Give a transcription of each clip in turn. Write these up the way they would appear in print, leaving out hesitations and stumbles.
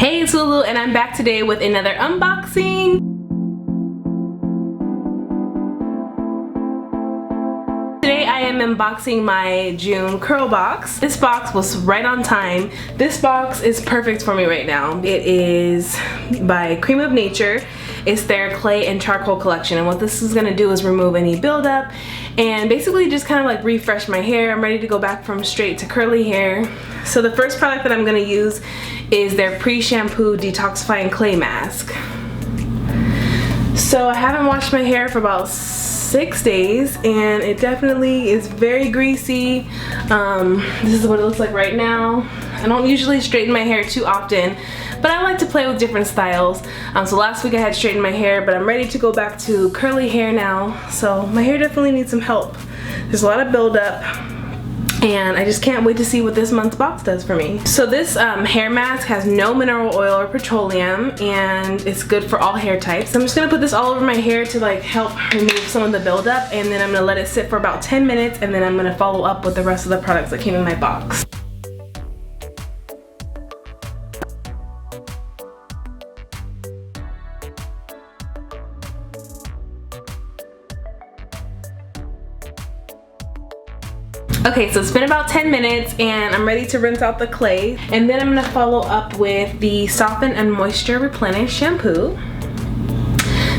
Hey, it's Lulu and I'm back today with another unboxing. Today I am unboxing my June curl box. This box was right on time. This box is perfect for me right now. It is by Crème of Nature. It's their clay and charcoal collection, and what this is gonna do is remove any buildup and basically just kind of like refresh my hair. I'm ready to go back from straight to curly hair. So the first product that I'm gonna use is their pre-shampoo detoxifying clay mask. So I haven't washed my hair for about 6 days and it definitely is very greasy. This is what it looks like right now. I don't usually straighten my hair too often, but I like to play with different styles. So last week I had straightened my hair, but I'm ready to go back to curly hair now. So my hair definitely needs some help. There's a lot of buildup, and I just can't wait to see what this month's box does for me. So this hair mask has no mineral oil or petroleum, and it's good for all hair types. So I'm just gonna put this all over my hair to like help remove some of the buildup, and then I'm gonna let it sit for about 10 minutes, and then I'm gonna follow up with the rest of the products that came in my box. Okay, so it's been about 10 minutes and I'm ready to rinse out the clay, and then I'm gonna follow up with the Soften and Moisture Replenish shampoo.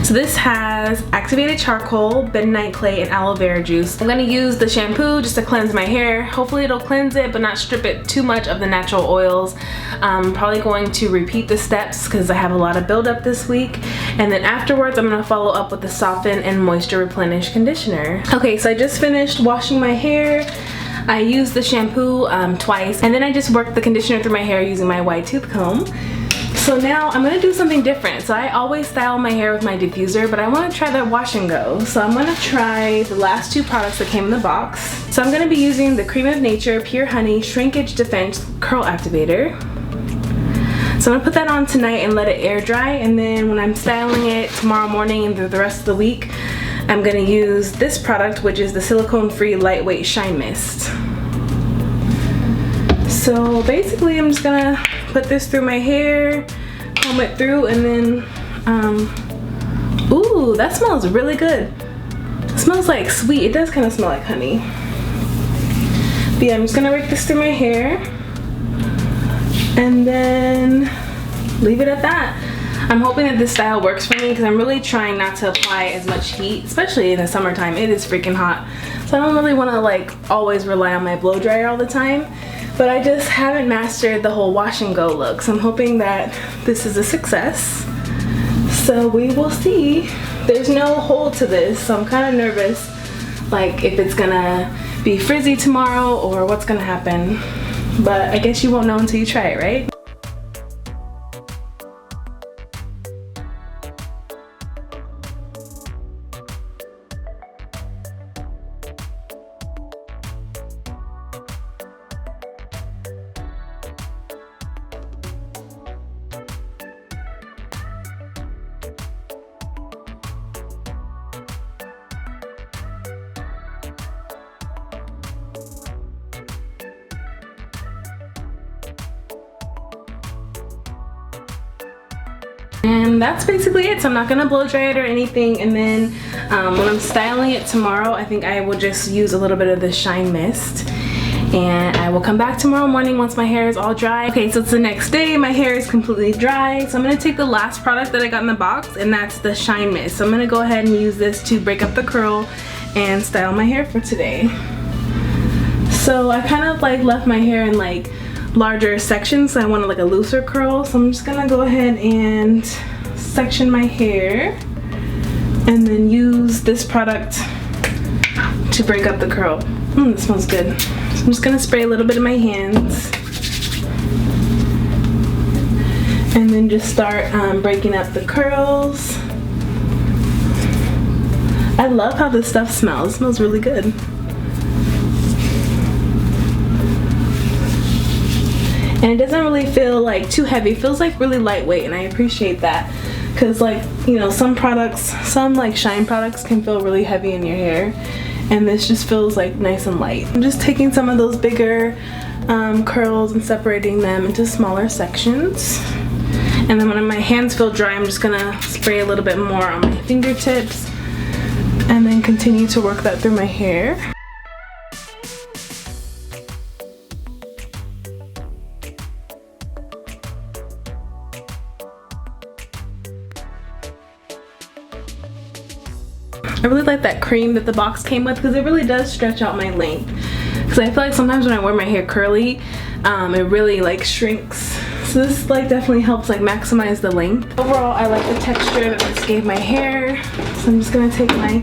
So this has activated charcoal, bentonite clay, and aloe vera juice. I'm gonna use the shampoo just to cleanse my hair. Hopefully it'll cleanse it but not strip it too much of the natural oils. I'm probably going to repeat the steps because I have a lot of buildup this week. And then afterwards I'm gonna follow up with the Soften and Moisture Replenish conditioner. Okay, so I just finished washing my hair. I used the shampoo twice, and then I just worked the conditioner through my hair using my wide tooth comb. So now I'm gonna do something different. So I always style my hair with my diffuser, but I wanna try the wash and go. So I'm gonna try the last two products that came in the box. So I'm gonna be using the Crème of Nature Pure Honey Shrinkage Defense Curl Activator. So I'm gonna put that on tonight and let it air dry, and then when I'm styling it tomorrow morning and through the rest of the week, I'm gonna use this product, which is the silicone-free lightweight shine mist. So basically I'm just gonna put this through my hair, comb it through, and then ooh, that smells really good. It smells like sweet. It does kind of smell like honey. But yeah, I'm just gonna rake this through my hair and then leave it at that. I'm hoping that this style works for me because I'm really trying not to apply as much heat, especially in the summertime. It is freaking hot. So I don't really want to like always rely on my blow dryer all the time, but I just haven't mastered the whole wash and go look. So I'm hoping that this is a success. So we will see. There's no hold to this, so I'm kind of nervous like if it's gonna be frizzy tomorrow or what's gonna happen. But I guess you won't know until you try it, right? And that's basically it. So I'm not gonna blow dry it or anything, and then when I'm styling it tomorrow, I think I will just use a little bit of the shine mist, and I will come back tomorrow morning once my hair is all dry. Okay, so it's the next day, my hair is completely dry, so I'm gonna take the last product that I got in the box, and that's the shine mist. So I'm gonna go ahead and use this to break up the curl and style my hair for today. So I kind of like left my hair in like larger sections, so I wanted like a looser curl, so I'm just gonna go ahead and section my hair and then use this product to break up the curl. This smells good. So I'm just gonna spray a little bit in my hands and then just start breaking up the curls. I love how this stuff smells. It smells really good. And it doesn't really feel like too heavy. It feels like really lightweight, and I appreciate that. Cause like, you know, some products, some like shine products can feel really heavy in your hair, and this just feels like nice and light. I'm just taking some of those bigger curls and separating them into smaller sections. And then when my hands feel dry, I'm just gonna spray a little bit more on my fingertips and then continue to work that through my hair. I really like that cream that the box came with because it really does stretch out my length. Because I feel like sometimes when I wear my hair curly, it really like shrinks. So this like definitely helps like maximize the length. Overall, I like the texture that this gave my hair. So I'm just gonna take my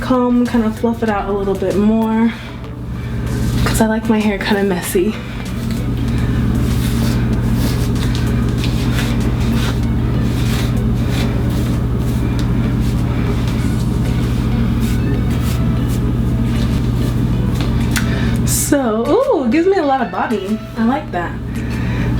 comb, kind of fluff it out a little bit more because I like my hair kind of messy. So, ooh, it gives me a lot of body. I like that.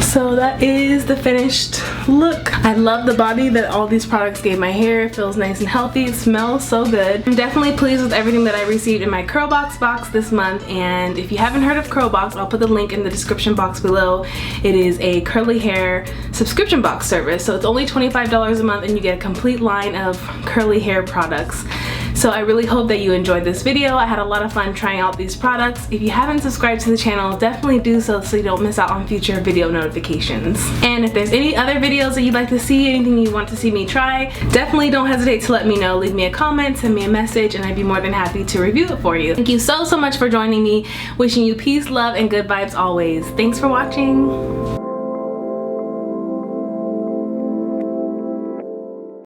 So that is the finished look. I love the body that all these products gave my hair. It feels nice and healthy. It smells so good. I'm definitely pleased with everything that I received in my CURLBOX box this month. And if you haven't heard of CURLBOX, I'll put the link in the description box below. It is a curly hair subscription box service. So it's only $25 a month and you get a complete line of curly hair products. So I really hope that you enjoyed this video. I had a lot of fun trying out these products. If you haven't subscribed to the channel, definitely do so you don't miss out on future video notifications. And if there's any other videos that you'd like to see, anything you want to see me try, definitely don't hesitate to let me know. Leave me a comment, send me a message, and I'd be more than happy to review it for you. Thank you so much for joining me. Wishing you peace, love, and good vibes always. Thanks for watching.